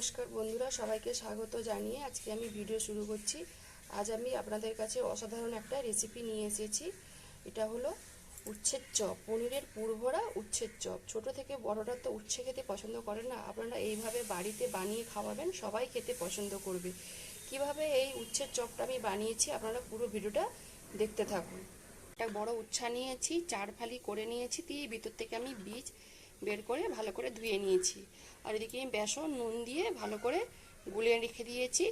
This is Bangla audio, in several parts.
নমস্কার বন্ধুরা, সবাইকে স্বাগত জানিয়ে আজকে আমি ভিডিও শুরু করছি। আজ আমি আপনাদের কাছে অসাধারণ একটা রেসিপি নিয়ে এসেছি। এটা হলো উচ্ছের চপ, পনিরের পুরভরা উচ্ছের চপ। ছোট থেকে বড়রা তো উচ্ছে খেতে পছন্দ করে না, আপনারা এইভাবে বাড়িতে বানিয়ে খাওয়াবেন, সবাই খেতে পছন্দ করবে। কিভাবে এই উচ্ছের চপটা আমি বানিয়েছি আপনারা পুরো ভিডিওটা দেখতে থাকুন। একটা বড় উচ্ছা নিয়েছি, 4 ফালি করে নিয়েছি, দিয়ে ভিতর থেকে আমি বীজ বের করে ভালো করে ধুয়ে নিয়েছি। আর এদিকে আমি বেসন নুন দিয়ে ভালো করে গুলিয়ে রেখে দিয়েছি।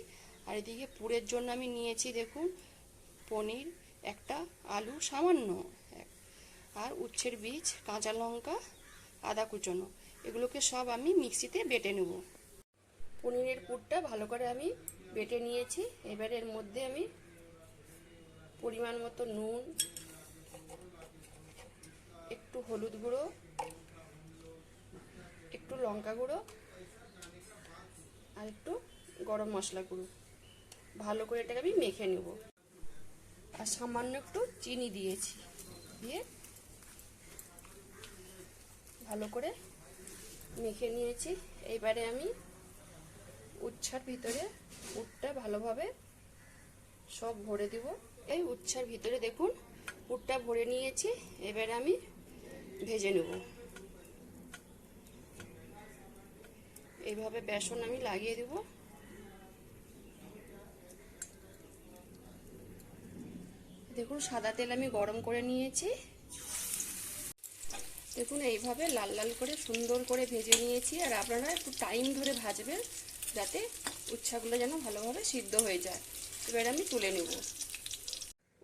আর এদিকে পুরের জন্য আমি নিয়েছি দেখুন পনির একটা, আলু সামান্য, আর উচ্ছের বীজ, কাঁচা লঙ্কা, আদা কুচনো, এগুলোকে সব আমি মিক্সিতে বেটে নেব। পনিরের পুরটা ভালো করে আমি বেটে নিয়েছি। এবার এর মধ্যে আমি পরিমাণ মতো নুন, একটু হলুদ গুঁড়ো, একটু লঙ্কা গুঁড়ো আর একটু গরম মশলা গুঁড়ো ভালো করে এটাকে আমি মেখে নেব। আর সামান্য একটু চিনি দিয়েছি, দিয়ে ভালো করে মেখে নিয়েছি। এইবারে আমি উচ্ছার ভিতরে পুরটা ভালোভাবে সব ভরে দেব। এই উচ্ছার ভিতরে দেখুন পুরটা ভরে নিয়েছি। এবারে আমি ভেজে নেব। এইভাবে বেসন আমি লাগিয়ে দেব। দেখুন সাদা তেল আমি গরম করে নিয়েছি। দেখুন এইভাবে লাল লাল করে সুন্দর করে ভেজে নিয়েছি। আর আপনারা একটু টাইম ধরে ভাজবেন যাতে উচ্ছাগুলো যেন ভালোভাবে সিদ্ধ হয়ে যায়। এবার আমি তুলে নেব।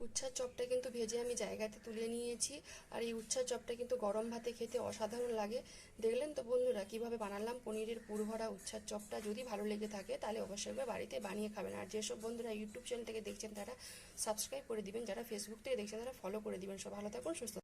উচ্ছার চপটা কিন্তু ভেজে আমি জায়গাতে তুলে নিয়েছি। আর এই উচ্ছার চপটা কিন্তু গরম ভাতে খেতে অসাধারণ লাগে। দেখলেন তো বন্ধুরা কিভাবে বানালাম পনিরের পুরভরা উচ্ছার চপটা। যদি ভালো লেগে থাকে তাহলে অবশ্যই বাড়িতে বানিয়ে খাবেন। আর যেসব বন্ধুরা ইউটিউব চ্যানেল থেকে দেখছেন তারা সাবস্ক্রাইব করে দিবেন, যারা ফেসবুক থেকে দেখছেন তারা ফলো করে দিবেন। সব ভালো থাকুন, সুস্থ